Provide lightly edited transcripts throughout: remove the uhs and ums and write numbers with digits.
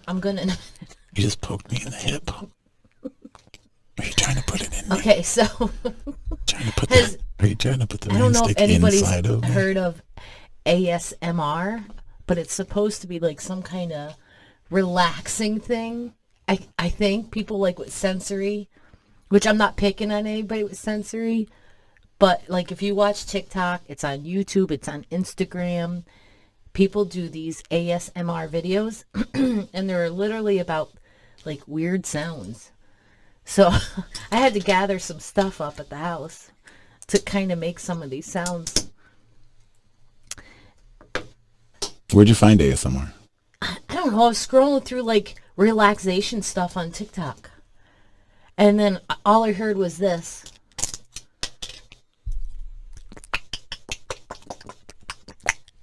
I'm gonna. You just poked me in the hip. Are you trying to put it in me? Okay, so Trying to put has Are you trying to put the I rain don't know if stick anybody's inside of me? heard of ASMR, but it's supposed to be like some kind of relaxing thing. I think people like with sensory, which I'm not picking on anybody with sensory, but like if you watch TikTok, it's on YouTube, it's on Instagram. People do these ASMR videos, and they're literally about like weird sounds. So I had to gather some stuff up at the house to kind of make some of these sounds. Where'd you find ASMR? I don't know. I was scrolling through like relaxation stuff on TikTok. And then all I heard was this.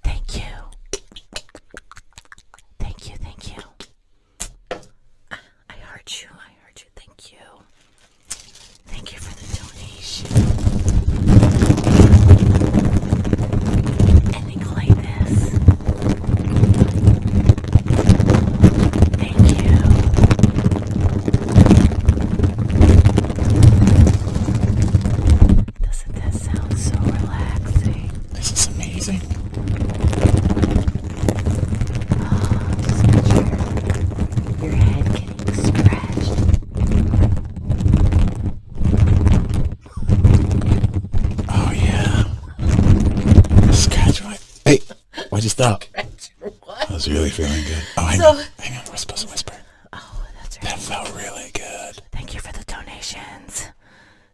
Thank you. Thank you. Thank you. I heard you. I heard you. Thank you. Thank you for the donation. And they go like this. Thank you. Doesn't that sound so relaxing? This is amazing. Just picture your head getting scratched. Oh yeah. Scratch my. Hey, why'd you stop? Scratch your what? I was really feeling good. Oh, hang on. We're supposed to whisper. Oh, that's right. That felt really good. Thank you for the donations.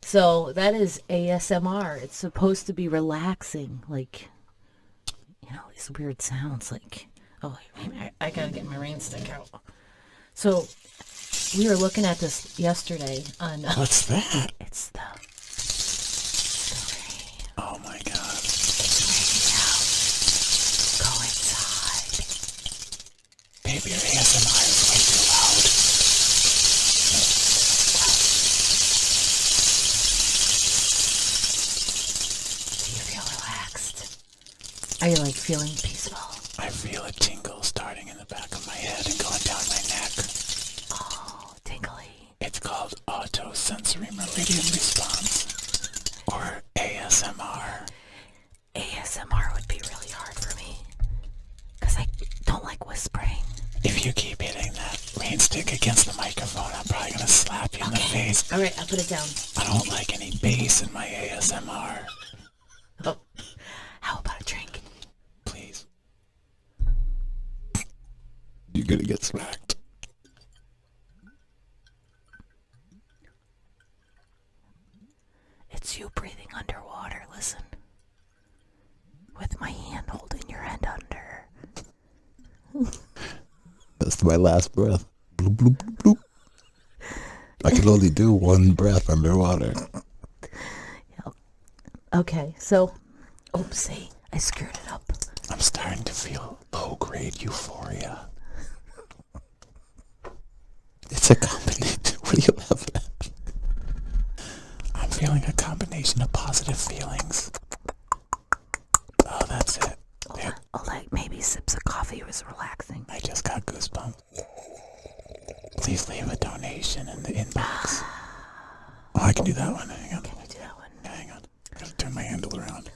So that is ASMR. It's supposed to be relaxing, like, these weird sounds. Like, oh, I gotta get my rain stick out. So we were looking at this yesterday on. What's that? It's the rain. Oh my god. Go inside. Baby, your ASMR is way too loud. Do you feel relaxed? Are you like feeling peaceful? I feel a tingle starting in the back of my head and going down my neck. Oh, tingly. It's called autosensory meridian response, or ASMR. ASMR would be really hard for me because I don't like whispering. If you keep hitting that rain stick against the microphone, I'm probably gonna slap you in the face. All right, I'll put it down. I don't like any bass in my ASMR. Oh, how about a drink? Please. You're gonna get smacked. It's you breathing underwater. Listen. With my hand holding your head under. That's my last breath. Bloop, bloop, bloop, bloop. I can only do one breath underwater. Okay, so, oopsie, I screwed it up. I'm starting to feel low-grade euphoria. It's a combination. What do you have? I'm feeling a combination of positive feelings. Oh, that's it. Like maybe sips of coffee was relaxing. I just got goosebumps. Please leave a donation in the inbox. Oh, I can do that one. Hang on. Can you do that one? Hang on. I gotta turn my handle around.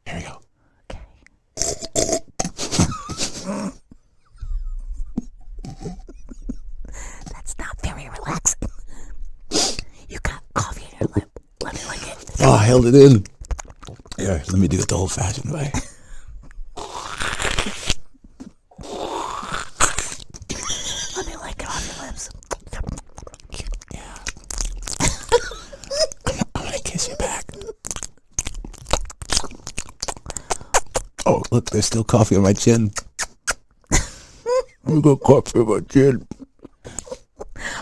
Here we go. Okay. That's not very relaxing. You got coffee in your lip. Let me lick it. Oh, I held it in. Here, let me do it the old-fashioned way. Let me lick it off your lips. Yeah. I'm gonna kiss you back. Oh, look, there's still coffee on my chin. You got coffee on my chin.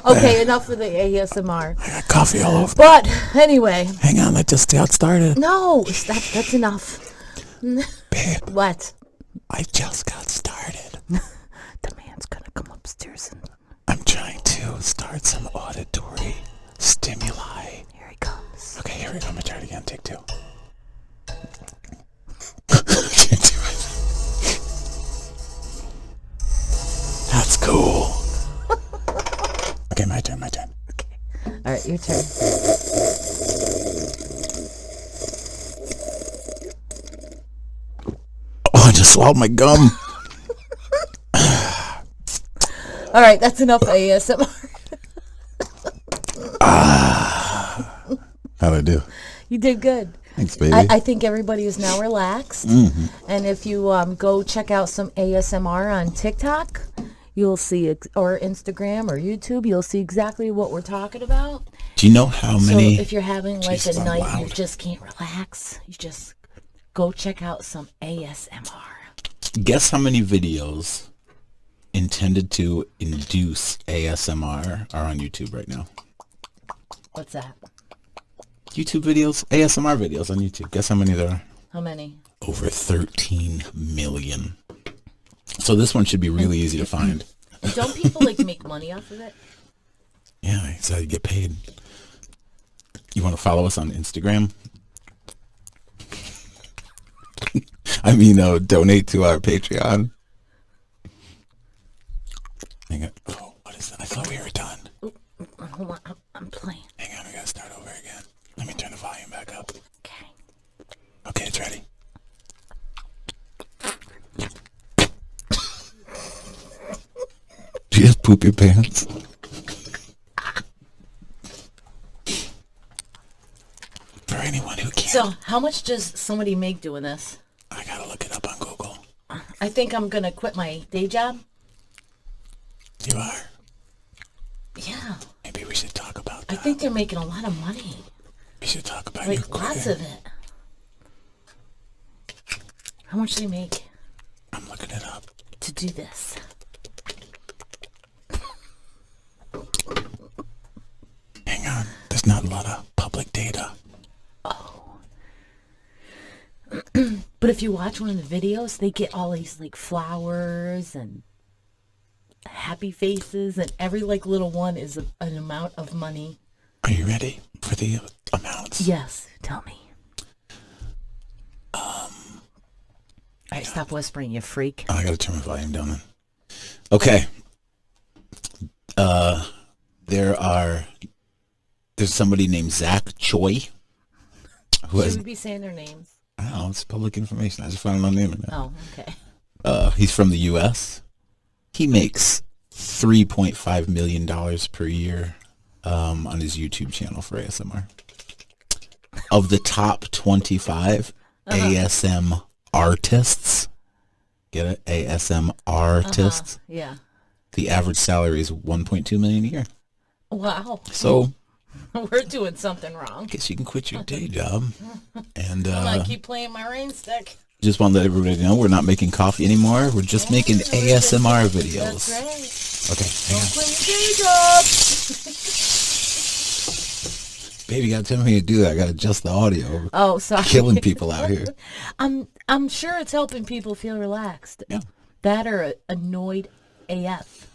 Okay, enough of the ASMR. I got coffee all over. But anyway, Hang on, I just got started. no, that's enough. Babe, What? I just got started. The man's gonna come upstairs and I'm trying to start some auditory stimuli. here he comes. Okay, here we go. I'm gonna try it again. Take two. I can't do it. That's cool. Okay, my turn. All right, your turn. Oh, I just swallowed my gum. All right, that's enough ASMR. How'd I do? You did good. Thanks, baby. I think everybody is now relaxed. And if you go check out some ASMR on TikTok, you'll see, or Instagram or YouTube, you'll see exactly what we're talking about. Do you know how many? So if you're having like Jesus, a I'm night you loud. just can't relax, you just go check out some ASMR. Guess how many videos intended to induce ASMR are on YouTube right now? What's that? YouTube videos, ASMR videos on YouTube. Guess how many there are? How many? Over 13 million. So this one should be really easy to find. Don't people like make money off of it? Yeah, that's how you get paid. You want to follow us on Instagram? I mean, donate to our Patreon. Hang on. Oh, what is that? I thought we were done. Hold on, I'm playing. Hang on, we gotta start over again. Let me turn the volume back up. Okay. Okay, it's ready. Did you just poop your pants? For anyone who can't. So, how much does somebody make doing this? I gotta look it up on Google. I think I'm gonna quit my day job. You are? Yeah. Maybe we should talk about that. I think they're making a lot of money. We should talk about Like, your lots career. of it. How much do they make I'm looking it up. to do this? Hang on. There's not a lot of public data. But if you watch one of the videos, they get all these like flowers and happy faces, and every like little one is an amount of money. Are you ready for the amounts? Yes, tell me. All right, stop whispering, you freak. Oh, I gotta turn my volume down then. Okay. There's somebody named Zach Choi. Who Should we be saying their names? I don't know, it's public information. I just found it on the internet. Oh, okay. He's from the U.S. He makes $3.5 million per year on his YouTube channel for ASMR. Of the top 25 ASM artists, get it? ASM artists. Yeah. The average salary is $1.2 million a year. Wow. So We're doing something wrong. I guess you can quit your day job. And I keep playing my rain stick. just want to let everybody know we're not making coffee anymore. We're just making ASMR videos. That's right. Okay, hang Don't on. quit your day job. Baby, you gotta tell me how to do that. I gotta adjust the audio. Oh, sorry. Killing people out here. I'm sure it's helping people feel relaxed. Yeah. That or annoyed AF.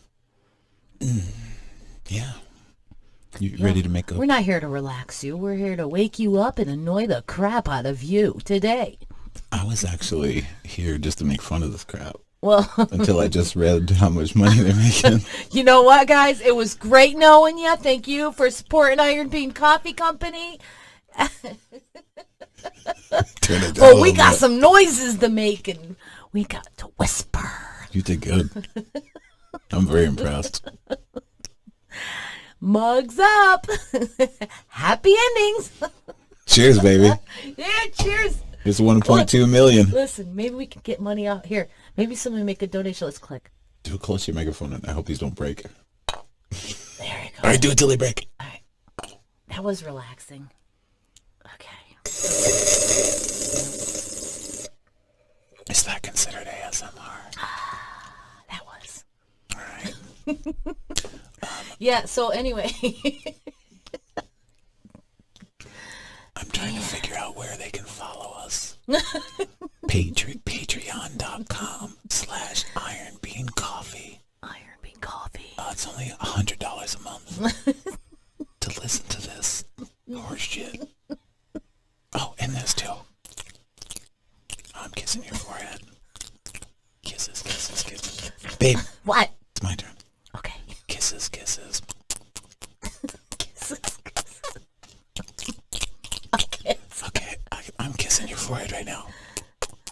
Yeah. You ready to make a... We're not here to relax you. We're here to wake you up and annoy the crap out of you today. I was actually here just to make fun of this crap. Well, Until I just read how much money they're making. you know what, guys? It was great knowing you. Thank you for supporting Iron Bean Coffee Company. Turn it down a Oh, we little got bit. some noises to make, and we got to whisper. You did good. I'm very impressed. Mugs up. Happy endings. Cheers, baby. Yeah, cheers. Here's 1.2 million. Listen, maybe we can get money out here. Maybe someone make a donation. Let's click. Do it close to your microphone, and I hope these don't break. There you go. All right, do it till they break. All right. That was relaxing. Okay. Is that considered ASMR? That was. All right. Yeah, so anyway. I'm trying to figure out where they can follow us. Patreon.com/ironbeancoffee. Iron Bean Coffee. It's only $100 a month to listen to this horse shit. Oh, and this too. I'm kissing your forehead. Kisses, kisses, kisses. Babe, What? it's my turn. Kisses, kisses. Kisses, kisses. Okay. Okay, I'm kissing your forehead right now.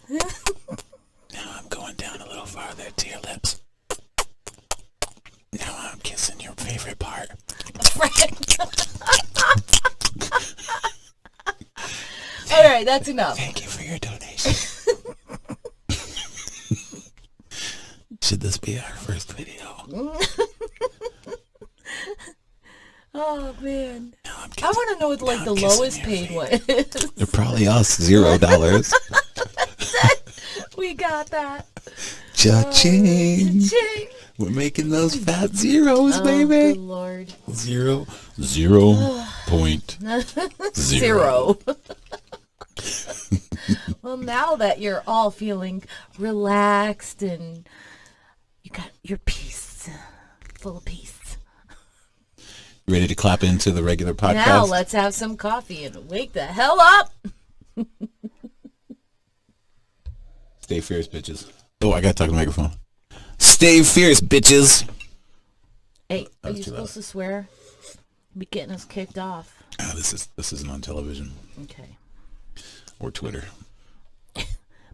Now I'm going down a little farther to your lips. Now I'm kissing your favorite part. All right, that's enough. Thank you for your donation. Should this be our first video? Oh man, I want to know what like the lowest paid one is. They're probably us, $0. We got that. Cha-ching. Cha-ching. We're making those fat zeros, Oh, baby. good Lord. 0.0. Well, now that you're all feeling relaxed and you got your peace, full of peace. Ready to clap into the regular podcast? Now let's have some coffee and wake the hell up. Stay fierce, bitches. Oh, I gotta talk to the microphone. Stay fierce, bitches. Hey, are you supposed to swear? Be getting us kicked off. This isn't on television. Okay. Or Twitter.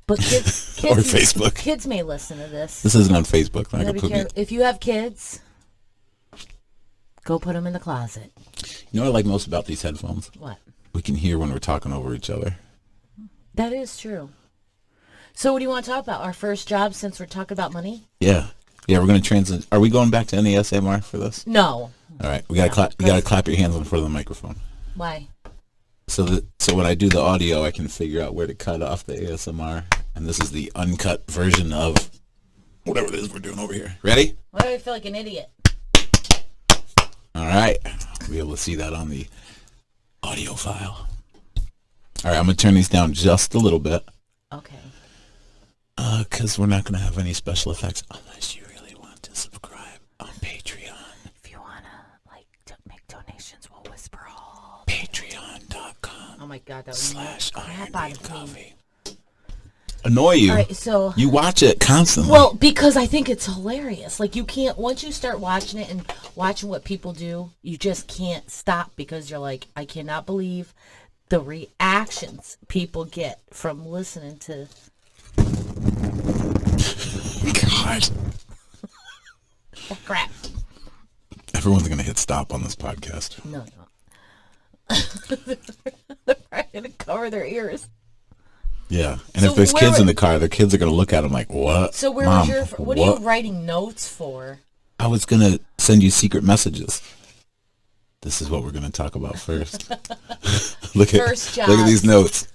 But kids Or Facebook. Kids may listen to this. This isn't on Facebook. If you have kids, go put them in the closet. You know what I like most about these headphones? What? We can hear when we're talking over each other. That is true. So what do you want to talk about? Our first job, since we're talking about money? Yeah. Yeah, we're going to transit. Are we going back to NASMR for this? No. All right. We got to clap. You got to clap your hands in front of the microphone. Why? So when I do the audio, I can figure out where to cut off the ASMR. And this is the uncut version of whatever it is we're doing over here. Ready? Why do I feel like an idiot? All right. We'll be able to see that on the audio file. All right. I'm going to turn these down just a little bit. Okay. Because we're not going to have any special effects unless you really want to subscribe on Patreon. If you want to make donations, we'll whisper all. Patreon.com. Oh my God, that / was crap out of coffee. Annoy you. All right, so you watch it constantly. Well, because I think it's hilarious. Like you can't, once you start watching it and watching what people do, you just can't stop because you're like, I cannot believe the reactions people get from listening to. God. Crap. Everyone's going to hit stop on this podcast. No. They're probably going to cover their ears. Yeah. And if there's kids in the car, their kids are going to look at them like, what? So where Mom, was what are you writing notes for? I was going to send you secret messages. This is what we're going to talk about first. Look at these notes.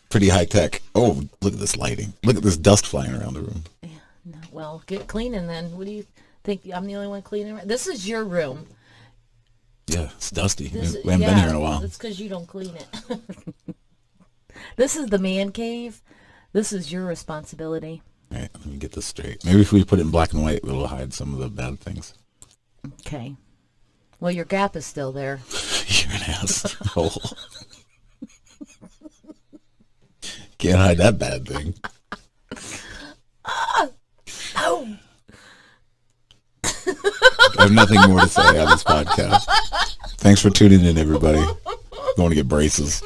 Pretty high tech. Oh, look at this lighting. Look at this dust flying around the room. Yeah, no, well, get cleaning then. What do you think? I'm the only one cleaning? This is your room. Yeah, it's dusty. We haven't been here in a while. That's because you don't clean it. This is the man cave. This is your responsibility. All right, let me get this straight. Maybe if we put it in black and white, it'll hide some of the bad things. Okay. Well, your gap is still there. You're an asshole. Can't hide that bad thing. Oh. I have nothing more to say on this podcast. Thanks for tuning in, everybody. Going to get braces.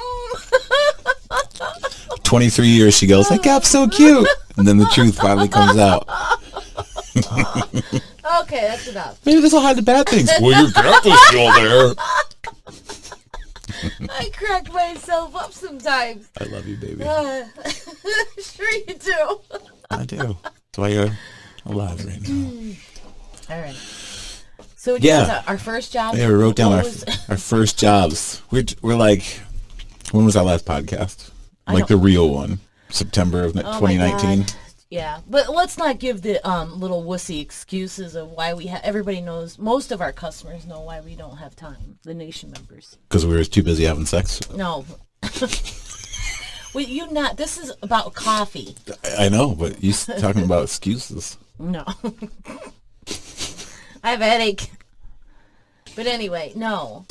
23 years, she goes, that gap's so cute. And then the truth finally comes out. Okay, that's enough. Maybe this will hide the bad things. Well, your gap is still there. I crack myself up sometimes. I love you, baby. Sure you do. I do. That's why you're alive right now. All right. So yeah, our first job. Yeah, we wrote down our first jobs. We're like, when was our last podcast? Like the real one, September of 2019. Yeah, but let's not give the little wussy excuses of why we have. Everybody knows. Most of our customers know why we don't have time. The nation members. Because we were too busy having sex. No. This is about coffee. I know, but you talking about excuses. No. I have a headache. But anyway, no.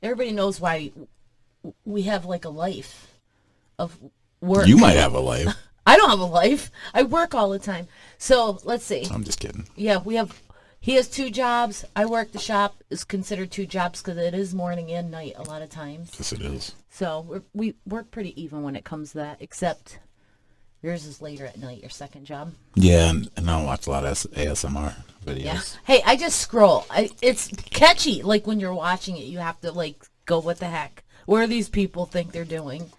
Everybody knows why we have like a life of work. You might have a life. I don't have a life. I work all the time. So let's see. I'm just kidding. Yeah, we have He has 2 jobs. I work the shop. Is considered 2 jobs because it is morning and night a lot of times. Yes, it is. So we're pretty even when it comes to that, except yours is later at night, your second job. Yeah, and I don't watch a lot of ASMR videos. Yeah. Hey, I just scroll. It's catchy. Like when you're watching it, you have to like go, what the heck? What do these people think they're doing?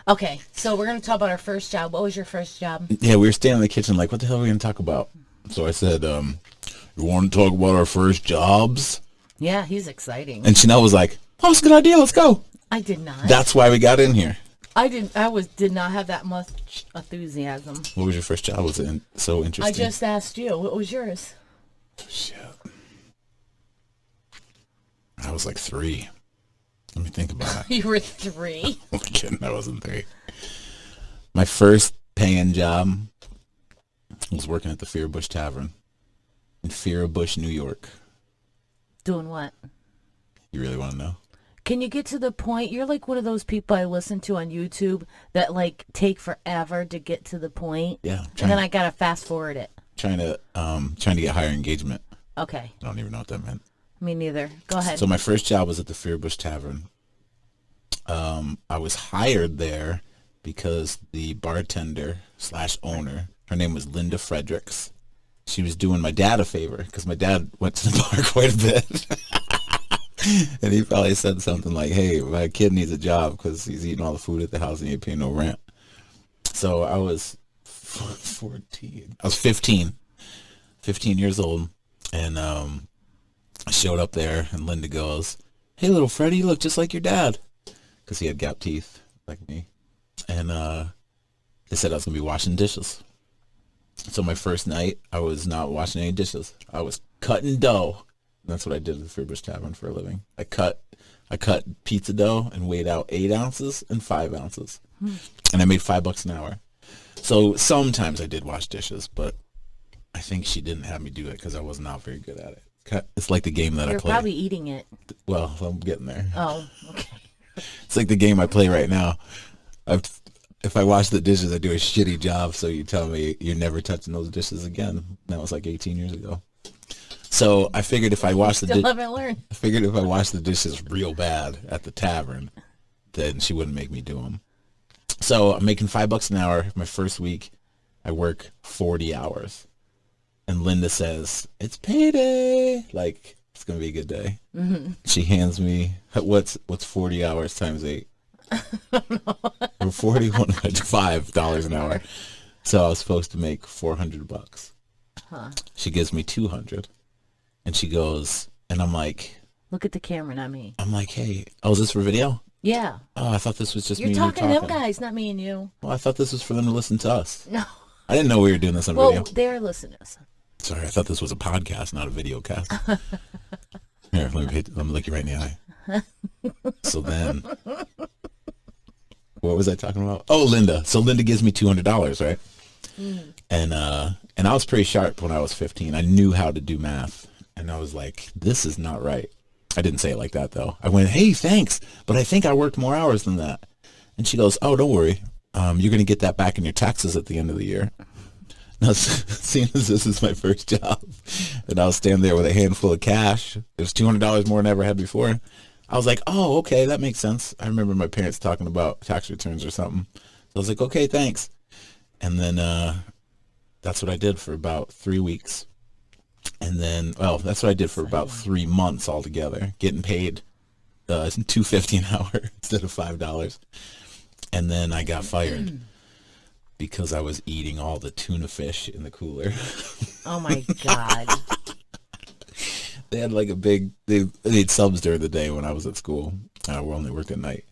Okay, so we're going to talk about our first job. What was your first job? Yeah, we were standing in the kitchen like, what the hell are we going to talk about? So I said, you want to talk about our first jobs? Yeah, he's exciting. And Chanel was like, oh, it's a good idea. Let's go. I did not. That's why we got in here. I did not have that much enthusiasm. What was your first job? Was it so interesting? I just asked you. What was yours? Shit. I was like 3. Let me think about it. You were 3. I'm kidding. I wasn't 3. My first paying job was working at the Fierbush Tavern in Fierbush, New York. Doing what? You really want to know? Can you get to the point? You're like one of those people I listen to on YouTube that like take forever to get to the point. Yeah. And then I gotta fast forward it. Trying to get higher engagement. Okay. I don't even know what that meant. Me neither. Go ahead. So my first job was at the Fierbush Tavern. I was hired there because the bartender / owner, her name was Linda Fredericks. She was doing my dad a favor because my dad went to the bar quite a bit. And he probably said something like, hey, my kid needs a job because he's eating all the food at the house and he ain't paying no rent. So I was 14. I was 15 years old. And I showed up there and Linda goes, hey, little Freddie, you look just like your dad. Because he had gap teeth like me. And they said I was going to be washing dishes. So my first night, I was not washing any dishes. I was cutting dough. That's what I did at the Fierbush Tavern for a living. I cut pizza dough and weighed out 8 ounces and 5 ounces. And I made $5 an hour. So sometimes I did wash dishes, but I think she didn't have me do it because I was not very good at it. It's like the game that I play. You're probably eating it. Well, I'm getting there. Oh, okay. It's like the game I play right now. If I wash the dishes, I do a shitty job, so you tell me you're never touching those dishes again. That was like 18 years ago. So I figured if I wash haven't learned. I figured if I washed the dishes real bad at the tavern, then she wouldn't make me do them. So I'm making $5 an hour. My first week, I work 40 hours. And Linda says, it's payday. Like, it's going to be a good day. Mm-hmm. She hands me, what's 40 hours times 8? Or 41, $5 an hour. So I was supposed to make $400. Huh. She gives me 200. And she goes, and I'm like, look at the camera, not me. I'm like, hey, oh, is this for video? Yeah. Oh, I thought this was just You're me talking and you to them guys, not me and you. Well, I thought this was for them to listen to us. No. I didn't know we were doing this on video. Well, they're listeners. Sorry, I thought this was a podcast, not a video cast. Here, let me look you right in the eye. So then, what was I talking about? Oh, Linda. So Linda gives me $200, right? Mm. And I was pretty sharp when I was 15. I knew how to do math. And I was like, this is not right. I didn't say it like that, though. I went, hey, thanks, but I think I worked more hours than that. And she goes, oh, don't worry. You're going to get that back in your taxes at the end of the year. Now, seeing as this is my first job, and I was standing there with a handful of cash, it was $200 more than I ever had before. I was like, oh, okay, that makes sense. I remember my parents talking about tax returns or something. So I was like, okay, thanks. And then that's what I did for about 3 weeks. And then, well, that's what I did for about 3 months altogether, getting paid $2.50 an hour instead of $5. And then I got fired because I was eating all the tuna fish in the cooler. Oh my God. They had like they ate subs during the day when I was at school. We only worked at night.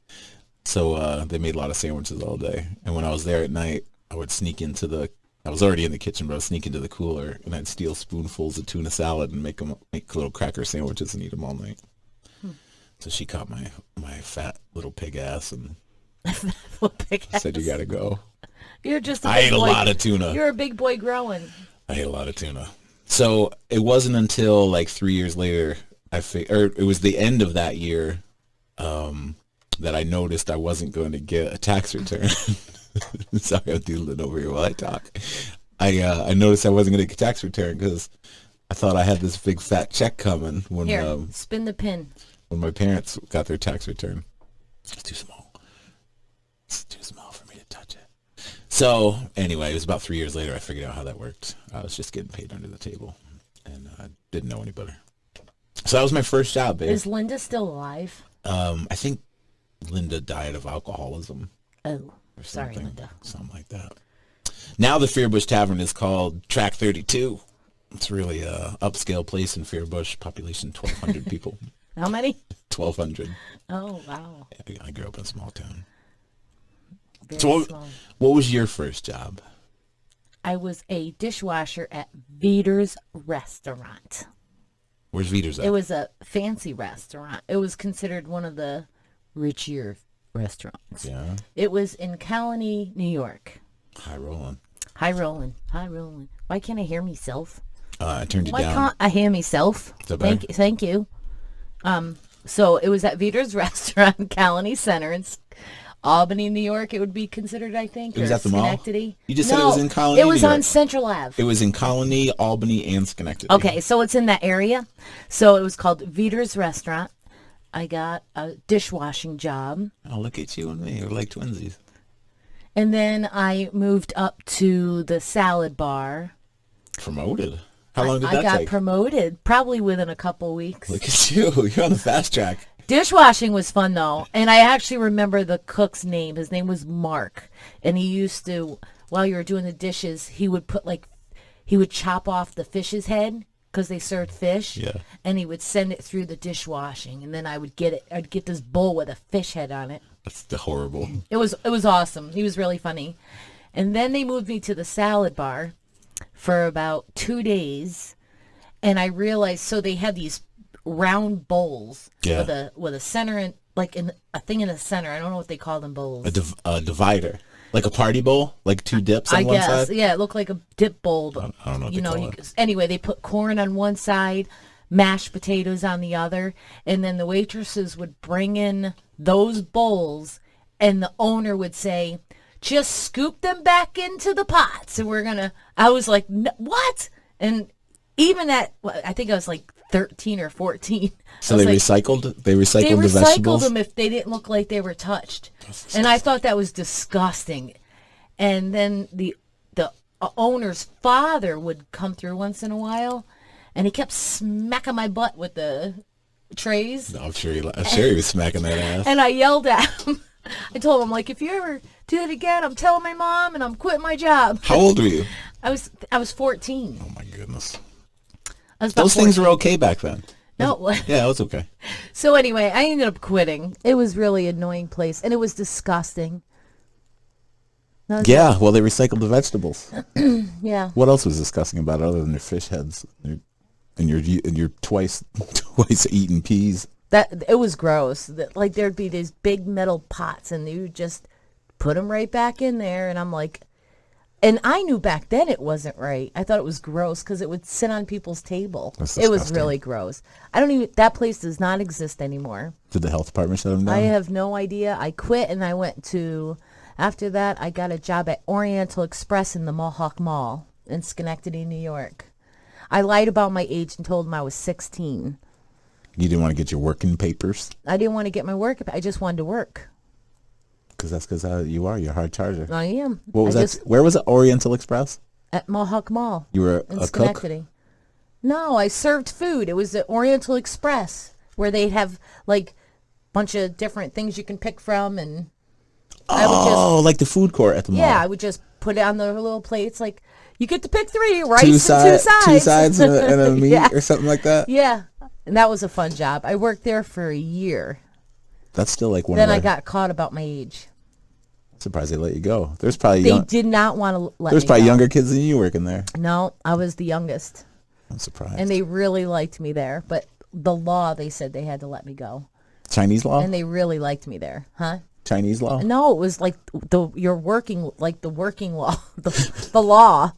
So they made a lot of sandwiches all day. And when I was there at night, I would sneak into I was already in the kitchen, but I would sneak into the cooler and I'd steal spoonfuls of tuna salad and make little cracker sandwiches and eat them all night. So she caught my fat little pig ass and said, you got to go. You're just I ate a lot of tuna. You're a big boy growing. I ate a lot of tuna. So it wasn't until like 3 years later, it was the end of that year that I noticed I wasn't going to get a tax return. Sorry, I'm doodling over here while I talk. I noticed I wasn't going to get a tax return because I thought I had this big fat check coming Here, spin the pin. when my parents got their tax return. It's too small. It's too small for me to touch it. So anyway, it was about 3 years later I figured out how that worked. I was just getting paid under the table, and I didn't know any better. So that was my first job, babe. Is Linda still alive? I think Linda died of alcoholism. Oh, Or sorry, something, Linda. something like that. Now the Fearbush Tavern is called Track 32. It's really a upscale place in Fearbush, population 1,200 people. How many? 1,200. Oh, wow. Yeah, I grew up in a small town. Very So small. what was your first job? I was a dishwasher at Veter's Restaurant. Where's Veter's at? It was a fancy restaurant. It was considered one of the richer restaurants. Yeah. It was in Colony, New York. Hi, Roland. Hi, Roland. Hi, Roland. Why can't I hear myself? I turned you Why down. can't I hear myself? Is that better? Thank you. So it was at Veter's Restaurant, Colony Center in Albany, New York. It would be considered, I think. It was or at the mall? Schenectady. You just said it was in Colony, It was New on York. Central Ave. It was in Colony, Albany, and Schenectady. Okay, so it's in that area. So it was called Veter's Restaurant. I got a dishwashing job. Oh, look at you and me. We're like twinsies. And then I moved up to the salad bar. Promoted. How long did I that got take? promoted probably within a couple weeks. Look at you. You're on the fast track. Dishwashing was fun though, and I actually remember the cook's name. His name was Mark, and he used to, while you were doing the dishes, he would chop off the fish's head because they served fish, Yeah. and he would send it through the dishwashing, and then I'd get this bowl with a fish head on it. That's horrible. It was awesome. He was really funny, and then they moved me to the salad bar for about 2 days, and I realized so they had these round bowls Yeah. with a center and a thing in the center. I don't know what they call them bowls. A divider. Like a party bowl? Like two dips on I one guess. side? Yeah, it looked like a dip bowl. But, I don't know what they call it. Anyway, they put corn on one side, mashed potatoes on the other, and then the waitresses would bring in those bowls, and the owner would say, just scoop them back into the pots. And I was like, what? And even I think I was like 13 or 14. So they recycled the vegetables? They recycled them if they didn't look like they were touched. And I thought that was disgusting. And then the owner's father would come through once in a while, and he kept smacking my butt with the trays. No, I'm sure he was smacking that ass. And I yelled at him. I told him, like, if you ever do it again, I'm telling my mom and I'm quitting my job. How old were you? I was 14. Oh, my goodness. I was about Those things 14. were okay back then. No. Yeah, it was okay. So anyway, I ended up quitting. It was really an annoying place, and it was disgusting. Yeah, well, they recycled the vegetables. Yeah. What else was disgusting about it other than their fish heads and your twice eaten peas? That it was gross. Like there'd be these big metal pots, and you would just put them right back in there, and I'm like, and I knew back then it wasn't right. I thought it was gross because it would sit on people's table. That's It was disgusting. really gross. I don't even. That place does not exist anymore. Did the health department shut them down? I have no idea. I quit, and I went to. After that, I got a job at Oriental Express in the Mohawk Mall in Schenectady, New York. I lied about my age and told them I was 16. You didn't want to get your working papers? I didn't want to get my work. I just wanted to work. Because you're a hard charger. I am. What was I that? just- Where was it? Oriental Express? At Mohawk Mall. You were in a cook? Schenectady. No, I served food. It was the Oriental Express where they'd have like a bunch of different things you can pick from, and I would Oh, like the food court at the mall. I would just put it on the little plates like you get to pick 3 rice Two and 2 sides. Two sides and a meat Yeah. or something like that? Yeah, and that was a fun job. I worked there for a year. That's still like one Then of I our... got caught about my age. Surprised they let you go. There's probably They did not want to let There's me probably go. younger kids than you working there. No, I was the youngest. I'm surprised. And they really liked me there. But the law, they said they had to let me go. Chinese law? And they really liked me there. Huh? Chinese law? No, it was like the working law. the law.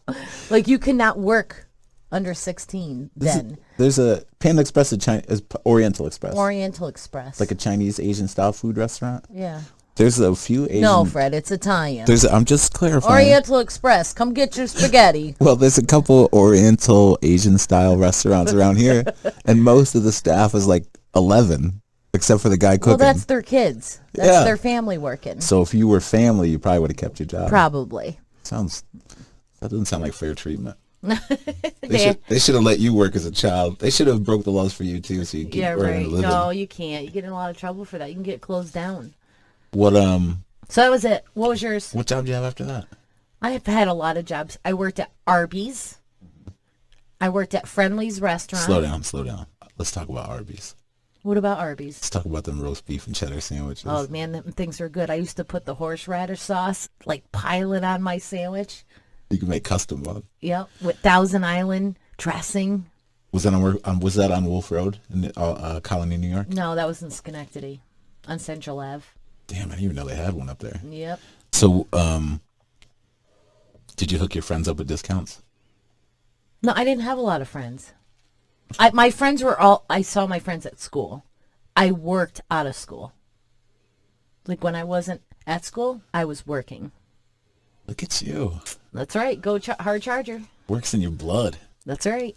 Like you cannot work under 16 then. There's a Panda Express is Oriental Express. Oriental Express. Like a Chinese Asian style food restaurant. Yeah. There's a few Asian. No, Fred, it's Italian. I'm just clarifying. Oriental Express, come get your spaghetti. Well, there's a couple Oriental Asian style restaurants around here, and most of the staff is like 11, except for the guy cooking. Well, that's their kids. That's their family working. So if you were family, you probably would have kept your job. Probably. That doesn't sound like fair treatment. They should have let you work as a child. They should have broke the laws for you too, so you keep earning a living. No, you can't. You get in a lot of trouble for that. You can get closed down. What So that was it. What was yours? What job did you have after that? I have had a lot of jobs. I worked at Arby's. I worked at Friendly's restaurant. Slow down. Let's talk about Arby's. What about Arby's? Let's talk about them roast beef and cheddar sandwiches. Oh man, them things are good. I used to put the horseradish sauce, like pile it on my sandwich. You can make custom one. Yep, with Thousand Island dressing. Was that on Wolf Road in Colony, New York? No, that was in Schenectady, on Central Ave. Damn, I didn't even know they had one up there. Yep. So, did you hook your friends up with discounts? No, I didn't have a lot of friends. I saw my friends at school. I worked out of school. Like when I wasn't at school, I was working. Look at you. That's right. Go hard charger. Works in your blood. That's right.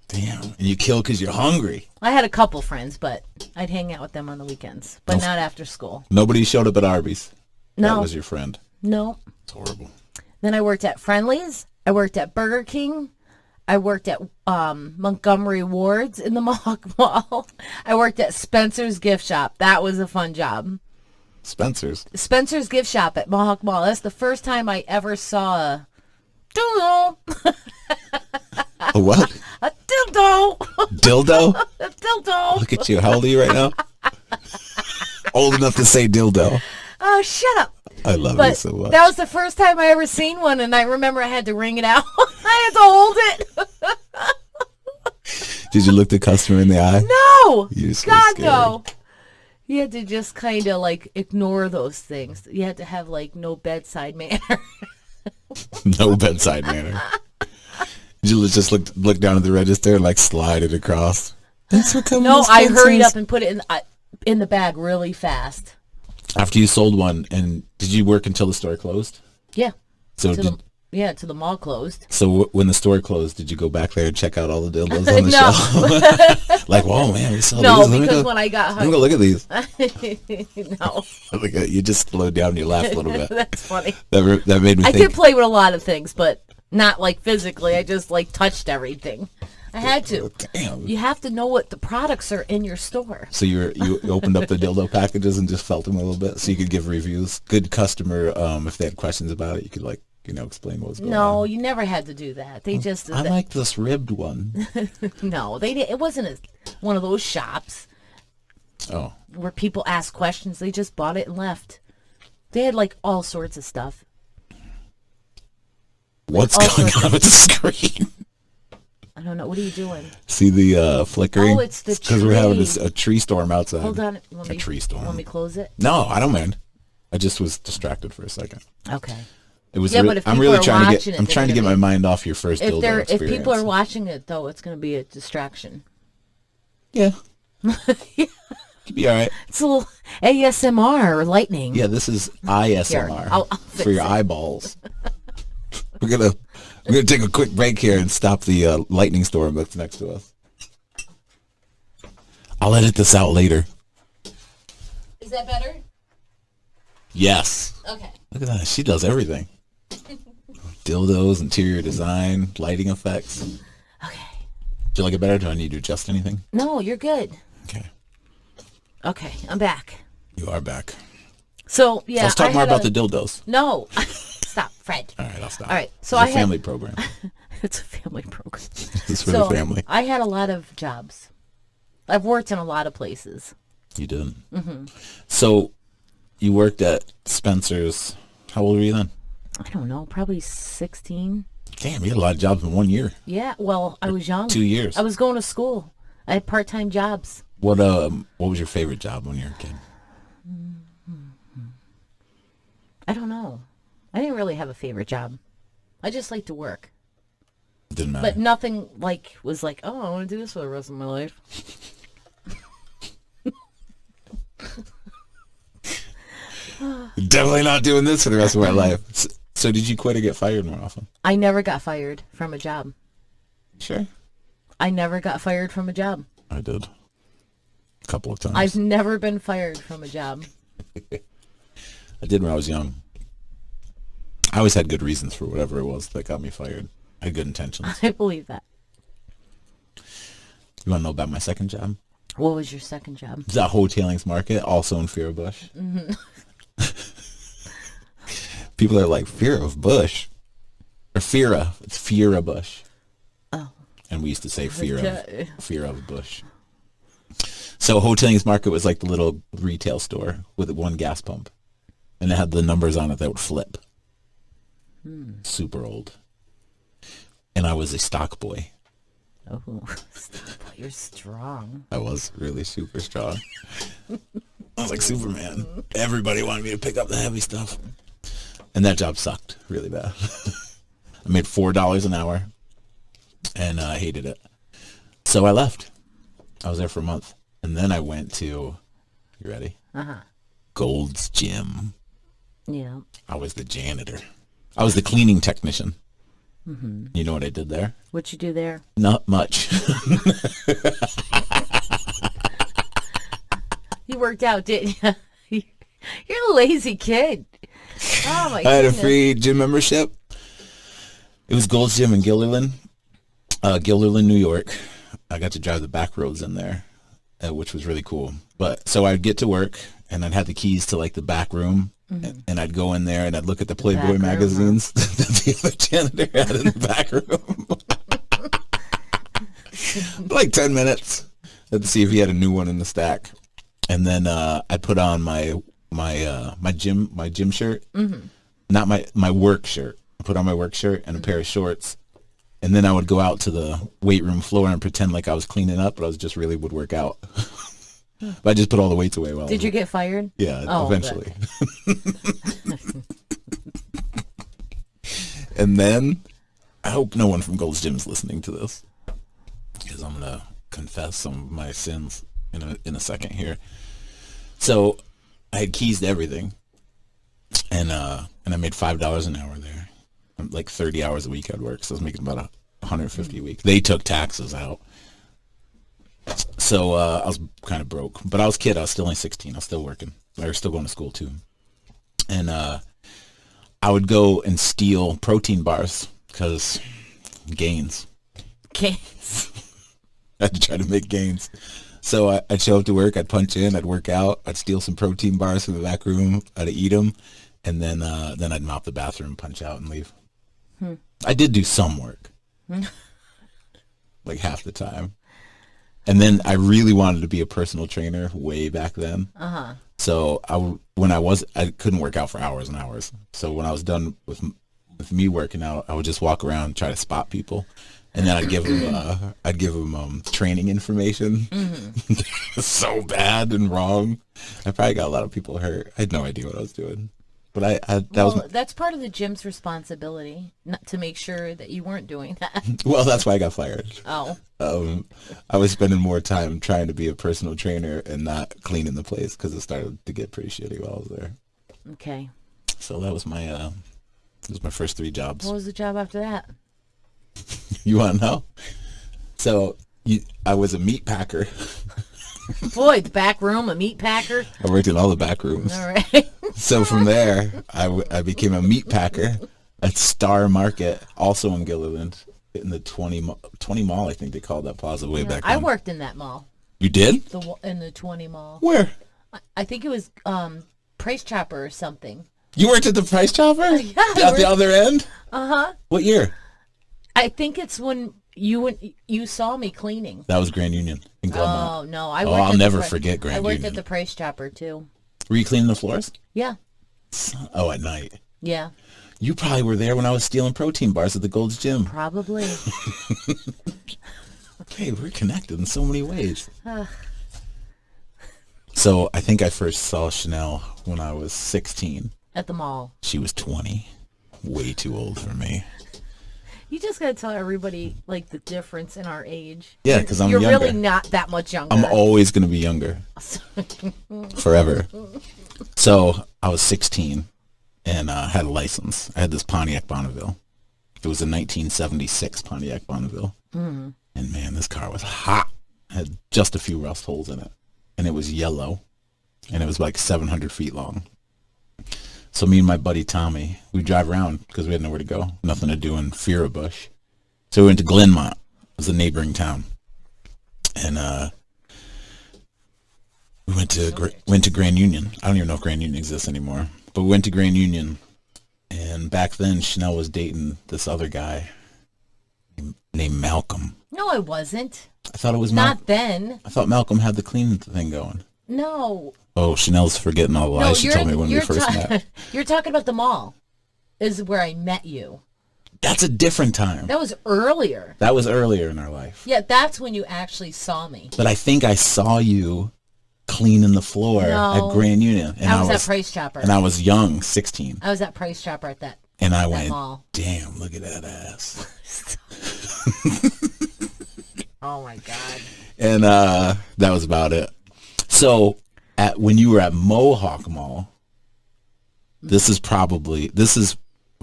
Damn. And you kill because you're hungry. I had a couple friends, but I'd hang out with them on the weekends, but not after school. Nobody showed up at Arby's. No. That was your friend. No. It's horrible. Then I worked at Friendly's. I worked at Burger King. I worked at Montgomery Ward's in the Mohawk Mall. I worked at Spencer's Gift Shop. That was a fun job. Spencer's Gift Shop at Mohawk Mall. That's the first time I ever saw a dildo. A what? A dildo. Dildo? A dildo. Look at you. How old are you right now? Old enough to say dildo. Oh, shut up. I love you so much. That was the first time I ever seen one, and I remember I had to wring it out. I had to hold it. Did you look the customer in the eye? No. You're so God, scared. no. You had to just kind of like ignore those things. You had to have like no bedside manner. No bedside manner. Did you just look down at the register and like slide it across? Thanks for coming. No, I hurried up and put it in the bag really fast. After you sold one, and did you work until the store closed? Yeah. So till the mall closed. So when the store closed, did you go back there and check out all the dildos on the shelf? Like, whoa, man, we saw these. No, because when I got home. Let me go look at these. No. You just slowed down and you laughed a little bit. That's funny. That made me think. I could play with a lot of things, but not like physically. I just like touched everything. I had to. Damn. You have to know what the products are in your store. So you opened up the dildo packages and just felt them a little bit, so you could give reviews. Good customer. If they had questions about it, you could explain what was going on. No, you never had to do that. They just. I like this ribbed one. No, they didn't. It wasn't one of those shops. Oh. Where people ask questions. They just bought it and left. They had like all sorts of stuff. What's going on with the screen? I don't know. What are you doing? See the flickering? Oh, it's the tree. Because we're having a tree storm outside. Hold on. A tree storm. Want me to close it? No, I don't mind. I just was distracted for a second. Okay. It was. Yeah, but if I'm people really are trying to watching get. it, I'm they're trying to gonna get my mind off your first dildo experience. If people are watching it though, it's going to be a distraction. Yeah. You'd be all right. It's a little ASMR or lightning. Yeah, this is ISMR I'll for your eyeballs. We're gonna take a quick break here and stop the lightning storm that's next to us. I'll edit this out later. Is that better? Yes. Okay. Look at that. She does everything. Dildos, interior design, lighting effects. Okay. Do you like it better? Do I need to adjust anything? No, you're good. Okay. Okay, I'm back. You are back. So, yeah. Let's talk more about the dildos. No. Stop, Fred. All right, I'll stop. All right. So it's a family program. It's a family program. It's for the family. I had a lot of jobs. I've worked in a lot of places. You did. Mm-hmm. So you worked at Spencer's. How old were you then? I don't know. Probably 16. Damn, you had a lot of jobs in 1 year. Yeah. Well, I was young. 2 years. I was going to school. I had part-time jobs. What was your favorite job when you were a kid? I don't know. I didn't really have a favorite job. I just liked to work. Didn't matter. But nothing was like, oh, I want to do this for the rest of my life. definitely not doing this for the rest of my life. So did you quit or get fired more often? I never got fired from a job. Sure. I never got fired from a job. I did. A couple of times. I've never been fired from a job. I did when I was young. I always had good reasons for whatever it was that got me fired. I had good intentions. I believe that. You want to know about my second job? What was your second job? It was at Hotelings Market, also in Fear of Bush. Mm-hmm. People are like, Fear of Bush? Or Feara. It's Fear Bush. Oh. And we used to say Fear of Bush. So Hotelings Market was like the little retail store with one gas pump. And it had the numbers on it that would flip. Super old. And I was a stock boy. Oh, you're strong. I was really super strong. I was like Superman. Everybody wanted me to pick up the heavy stuff. And that job sucked really bad. I made $4 an hour. And I hated it. So I left. I was there for a month. And then I went to, you ready? Uh-huh. Gold's Gym. Yeah. I was the janitor. I was the cleaning technician. Mm-hmm. You know what I did there? What'd you do there? Not much. You worked out, didn't you? You're a lazy kid. Oh my I had goodness. a free gym membership. It was Gold's Gym in Guilderland, New York. I got to drive the back roads in there, which was really cool. But so I'd get to work and I'd have the keys to like the back room. Mm-hmm. And I'd go in there and I'd look at the Playboy magazines that the other janitor had in the back room. Like 10 minutes. Let's see if he had a new one in the stack. And then I put on my gym shirt. Mm-hmm. Not my work shirt. I put on my work shirt and a pair of shorts. And then I would go out to the weight room floor and pretend like I was cleaning up, but I was just really would work out. But I just put all the weights away. Did you get fired? Yeah, eventually. And then, I hope no one from Gold's Gym is listening to this, because I'm going to confess some of my sins in a second here. So, I had keys to everything, and I made $5 an hour there. Like 30 hours a week I'd work, so I was making about 150 a week. They took taxes out. So I was kind of broke, but I was a kid. I was still only 16. I was still working. I was still going to school too. And I would go and steal protein bars because gains. Gains. I had to try to make gains. So I'd show up to work. I'd punch in. I'd work out. I'd steal some protein bars from the back room. I'd eat them, and then I'd mop the bathroom, punch out, and leave. I did do some work, like half the time. And then I really wanted to be a personal trainer way back then. Uh-huh. So I couldn't work out for hours and hours. So when I was done with me working out, I would just walk around and try to spot people. And then I'd give them training information. Mm-hmm. So bad and wrong. I probably got a lot of people hurt. I had no idea what I was doing. But that's part of the gym's responsibility, not to make sure that you weren't doing that. Well, that's why I got fired. Oh. I was spending more time trying to be a personal trainer and not cleaning the place because it started to get pretty shitty while I was there. Okay. So that was my first 3 jobs. What was the job after that? You want to know? So I was a meat packer. Boy, the back room, a meat packer. I worked in all the back rooms. All right. So from there, I became a meat packer at Star Market, also in Guilderland, in the 20 Mall, I think they called that plaza way back then. I worked in that mall. You did? In the 20 Mall. Where? I think it was Price Chopper or something. You worked at the Price Chopper? Yeah. At the other end? Uh-huh. What year? I think it's when you saw me cleaning. That was Grand Union in Glenmont. Oh, no. I'll never forget Grand Union. I worked at the Price Chopper, too. Were you cleaning the floors? Yeah. Oh, at night? Yeah. You probably were there when I was stealing protein bars at the Gold's Gym. Probably. Okay, we're connected in so many ways. So I think I first saw Chanel when I was 16. At the mall. She was 20. Way too old for me. You just gotta tell everybody like the difference in our age. Yeah, because you're younger. really not that much younger. I'm always gonna be younger. Forever. So I was 16, and had a license. I had this Pontiac Bonneville. It was a 1976 Pontiac Bonneville. And man, this car was hot. It had just a few rust holes in it. And it was yellow. And it was like 700 feet long. So me and my buddy Tommy, we drive around because we had nowhere to go. Nothing to do in Fierbush. So we went to Glenmont. It was a neighboring town. And we went to Grand Union. I don't even know if Grand Union exists anymore. But we went to Grand Union. And back then, Chanel was dating this other guy named Malcolm. No, I wasn't. I thought it was Not then. I thought Malcolm had the cleaning thing going. No. Oh, Chanel's forgetting all the lies she told me when we first met. You're talking about the mall. Is where I met you. That's a different time. That was earlier. That was earlier in our life. Yeah, that's when you actually saw me. But I think I saw you cleaning the floor at Grand Union. And I was at Price Chopper. And I was young, 16. I was at Price Chopper at that And I went, mall. Damn, look at that ass. Oh, my God. And that was about it. So when you were at Mohawk Mall,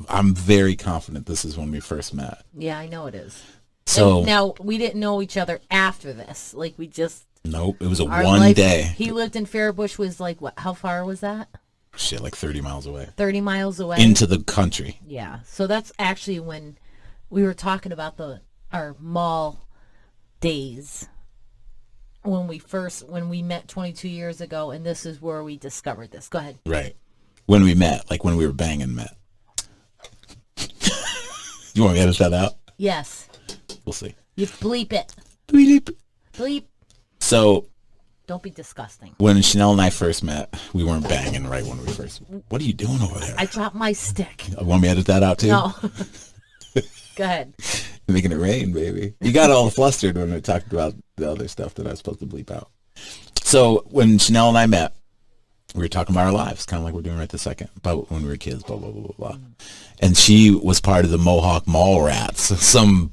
I'm very confident this is when we first met. Yeah, I know it is. So now, we didn't know each other after this. Like, we just... Nope, it was one day. He lived in Fierbush, was like, what? How far was that? Shit, like 30 miles away. 30 miles away? Into the country. Yeah, so that's actually when we were talking about our mall days. When we met 22 years ago, and this is where we discovered this. Go ahead. Right. When we met, like when we were banging met. You want me to edit that out? Yes. We'll see. You bleep it. Bleep. Bleep. So. Don't be disgusting. When Chanel and I first met, we weren't banging right when we first. What are you doing over there? I dropped my stick. Want me to edit that out too? No. Go ahead. You're making it rain, baby. You got all flustered when we talked about the other stuff that I was supposed to bleep out. So when Chanel and I met, we were talking about our lives, kind of like we're doing right this second, about when we were kids, blah, blah, blah, blah, blah. And she was part of the Mohawk Mall Rats, some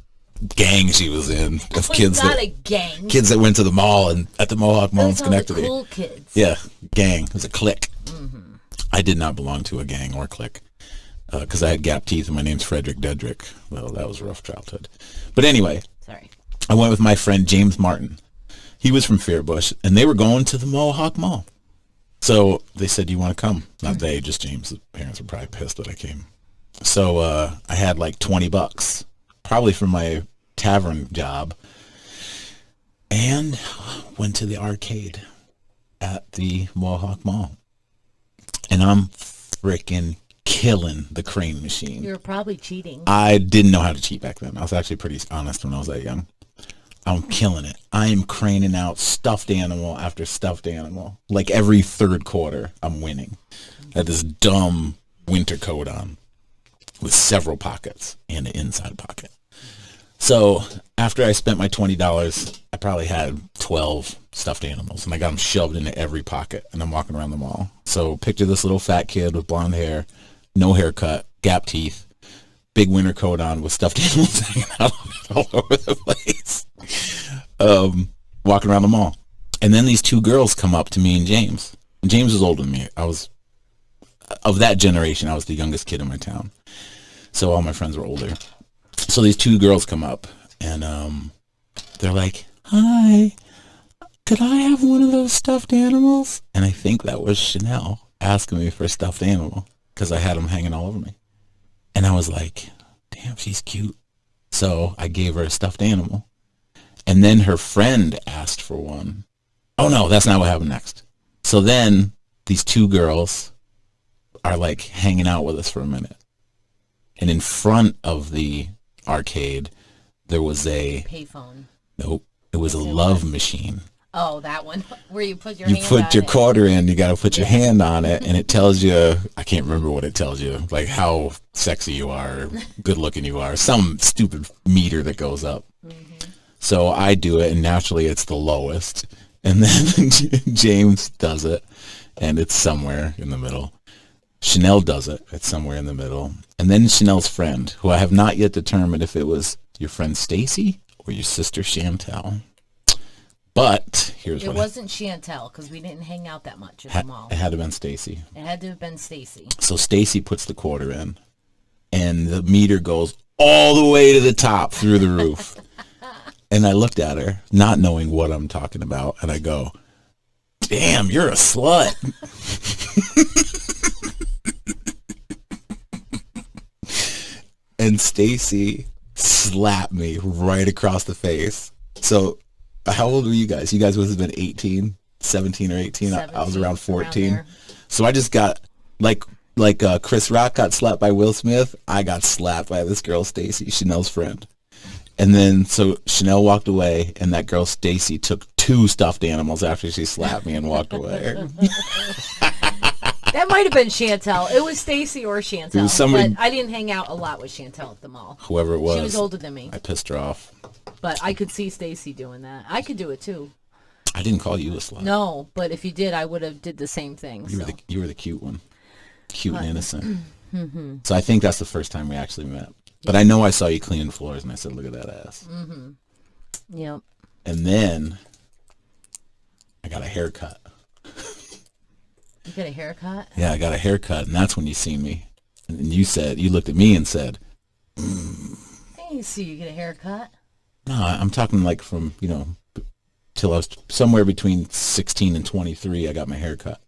gang she was in of kids a gang. Kids that went to the mall and at the Mohawk Mall in Schenectady. Cool kids. Yeah, gang. It was a clique. Mm-hmm. I did not belong to a gang or clique because I had gap teeth and my name's Frederick Dedrick. Well, that was a rough childhood. But anyway, sorry. I went with my friend James Martin. He was from Fierbush, and they were going to the Mohawk Mall. So they said, "Do you want to come?" Not they, just James. The parents were probably pissed that I came. So I had like $20, probably from my tavern job, and went to the arcade at the Mohawk Mall. And I'm freaking killing the crane machine. You were probably cheating. I didn't know how to cheat back then. I was actually pretty honest when I was that young. I'm killing it. I am craning out stuffed animal after stuffed animal. Like every third quarter, I'm winning. I had this dumb winter coat on with several pockets and an inside pocket. So after I spent my $20, I probably had 12 stuffed animals, and I got them shoved into every pocket, and I'm walking around the mall. So picture this little fat kid with blonde hair, no haircut, gap teeth, big winter coat on with stuffed animals hanging out all over the place, walking around the mall. And then these two girls come up to me and James. And James was older than me. I was, of that generation, I was the youngest kid in my town. So all my friends were older. So these two girls come up, and they're like, "Hi, could I have one of those stuffed animals?" And I think that was Chanel asking me for a stuffed animal because I had them hanging all over me. And I was like, damn, she's cute. So I gave her a stuffed animal. And then her friend asked for one. Oh, no, that's not what happened next. So then these two girls are like hanging out with us for a minute. And in front of the arcade, there was a payphone. Nope. It was a love machine. Oh, that one where you put your hand on it. You put your quarter in, you got to put your hand on it, and it tells you, I can't remember what it tells you, like how sexy you are, or good looking you are, some stupid meter that goes up. Mm-hmm. So I do it, and naturally it's the lowest. And then James does it, and it's somewhere in the middle. Chanel does it, it's somewhere in the middle. And then Chanel's friend, who I have not yet determined if it was your friend Stacy or your sister Chantel, But here's It what wasn't Chantel because we didn't hang out that much at the mall. it had to have been Stacy. It had to have been Stacy. So Stacy puts the quarter in, and the meter goes all the way to the top through the roof. And I looked at her, not knowing what I'm talking about, and I go, "Damn, you're a slut." And Stacy slapped me right across the face. So how old were you guys? You guys would have been 18, 17 or 18. I was around 14. Around So I just got, like Chris Rock got slapped by Will Smith, I got slapped by this girl, Stacy, Chanel's friend. And then, so Chanel walked away, and that girl, Stacy, took 2 stuffed animals after she slapped me and walked away. That might have been Chantel. It was Stacy or Chantel. It was somebody, but I didn't hang out a lot with Chantel at the mall. whoever it was. She was older than me. I pissed her off. But I could see Stacy doing that. I could do it too. I didn't call you a slut. No, but if you did, I would have did the same thing. You were the cute one. Cute and innocent. Mm-hmm. So I think that's the first time we actually met. But I know I saw you cleaning floors, and I said, "Look at that ass." Mm-hmm. Yep. And then I got a haircut. You got a haircut? Yeah, I got a haircut, and that's when you seen me. And you looked at me and said, I didn't see you get a haircut. "No, I'm talking like from, till I was somewhere between 16 and 23, I got my haircut."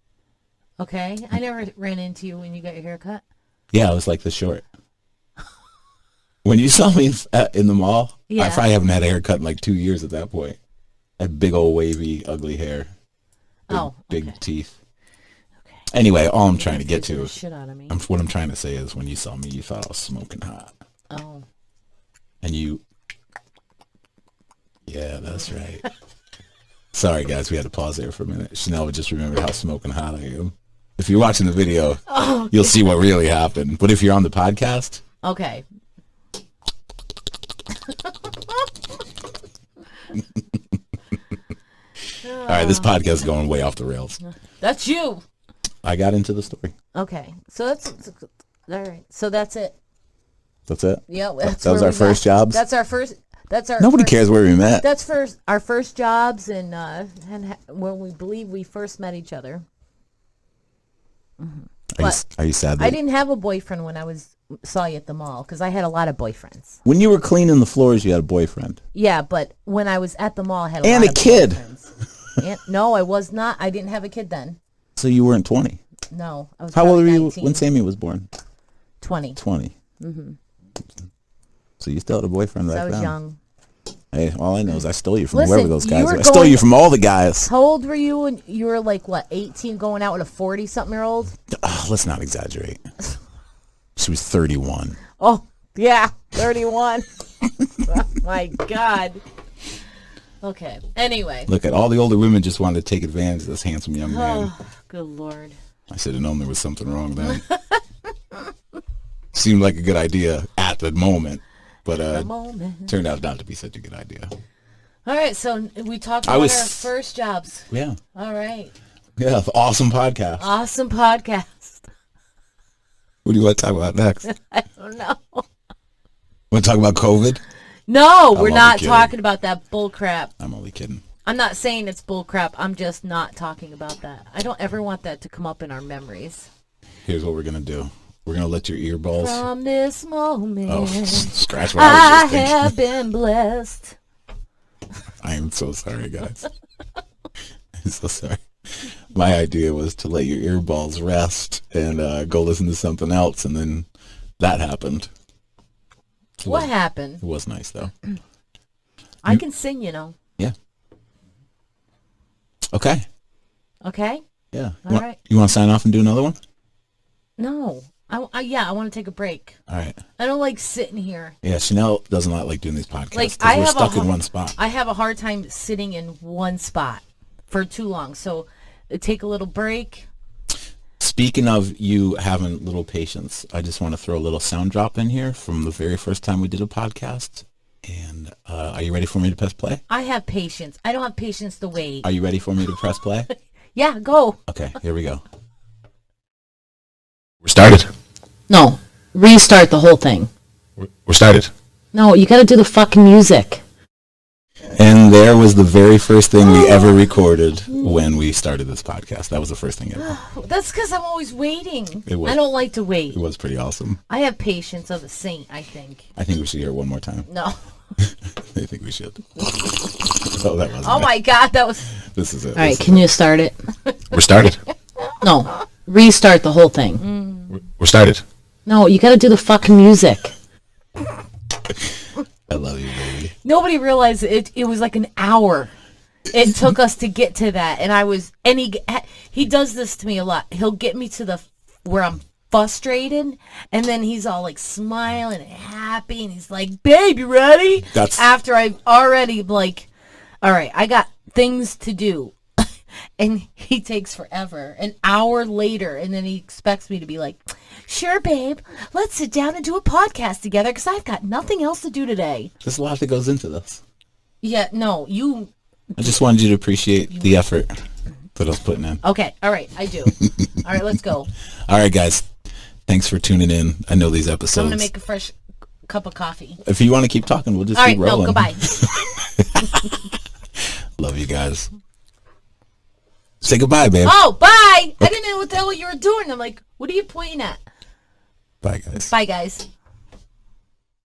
Okay. I never ran into you when you got your haircut. Yeah, I was like the short. When you saw me in the mall, yeah. I probably haven't had a haircut in like 2 years at that point. I had big old wavy, ugly hair. Big teeth. Okay. Anyway, all I'm trying to get to is, what I'm trying to say is, when you saw me, you thought I was smoking hot. Oh. And yeah, that's right. Sorry, guys, we had to pause there for a minute. Chanel just remembered how smoking hot I am. If you're watching the video, you'll see what really happened. But if you're on the podcast... Okay. All right, this podcast is going way off the rails. That's you. I got into the story. Okay, so that's all right. So that's it. That's it. Yeah, that was our first jobs. That's our first. That's our. Nobody cares where we met. That's our first jobs, and when we believe we first met each other. Mm-hmm. Are you sad? I didn't have a boyfriend when I saw you at the mall because I had a lot of boyfriends. When you were cleaning the floors, you had a boyfriend. Yeah, but when I was at the mall, I had a lot of kid. No, I was not. I didn't have a kid then. So you weren't 20? No, I was. How old were you 19. when Sammy was born? 20. 20. Mm-hmm. So you still had a boyfriend back then? I was young. Hey, all I know is I stole you from whoever those guys were. I I stole you from all the guys. How old were you when you were like, 18, going out with a 40-something-year-old? Let's not exaggerate. She was 31. Oh, yeah, 31. Oh, my God. Okay, anyway. Look, at all the older women just wanted to take advantage of this handsome young man. Oh, good Lord. I should have known there was something wrong then. Seemed like a good idea at the moment. But turned out not to be such a good idea. All right, so we talked about our first jobs. Yeah. All right. Yeah, awesome podcast. Awesome podcast. What do you want to talk about next? I don't know. Want to talk about COVID? No, we're not talking about that bull crap. I'm only kidding. I'm not saying it's bull crap. I'm just not talking about that. I don't ever want that to come up in our memories. Here's what we're going to do. We're going to let your earballs... From this moment, scratch what I was just thinking. I have been blessed. I am so sorry, guys. I'm so sorry. My idea was to let your earballs rest and go listen to something else, and then that happened. What happened? It was nice, though. I can sing, Yeah. Okay. Okay? Yeah. All right. You want to sign off and do another one? No. I want to take a break. All right. I don't like sitting here. Yeah, Chanel does not like doing these podcasts because we're stuck in one spot. I have a hard time sitting in one spot for too long. So take a little break. Speaking of you having little patience, I just want to throw a little sound drop in here from the very first time we did a podcast. And are you ready for me to press play? I have patience. I don't have patience to wait. Are you ready for me to press play? Yeah, go. Okay, here we go. We're started. No, restart the whole thing. We're started. No, you got to do the fucking music. And there was the very first thing we ever recorded when we started this podcast. That was the first thing ever. That's because I'm always waiting. It was- I don't like to wait. It was pretty awesome. I have patience of a saint, I think. I think we should hear it one more time. No. I think we should. Oh, that was. Oh my God, that was. This is it. All right, can you start it? We're started. No, restart the whole thing. We're started. No, you got to do the fucking music. I love you, baby. Nobody realized it. It was like an hour. It took us to get to that, and he does this to me a lot. He'll get me to the where I'm frustrated, and then he's all like smiling and happy, and he's like, "Babe, you ready?" That's after I've already like, all right, I got things to do, and he takes forever, an hour later, and then he expects me to be like, "Sure, babe, let's sit down and do a podcast together because I've got nothing else to do today." there's a lot that goes into this. Yeah, no, you. I just wanted you to appreciate the effort that I was putting in. Okay, all right, I do. All right, let's go. All right, guys. Thanks for tuning in. I know these I'm episodes. gonna make a fresh cup of coffee. If you want to keep talking, we'll just All keep right, rolling. no, goodbye. Love you guys. Say goodbye, babe. Oh, bye! I didn't know what the hell you were doing. I'm like, what are you pointing at? Bye, guys. Bye, guys.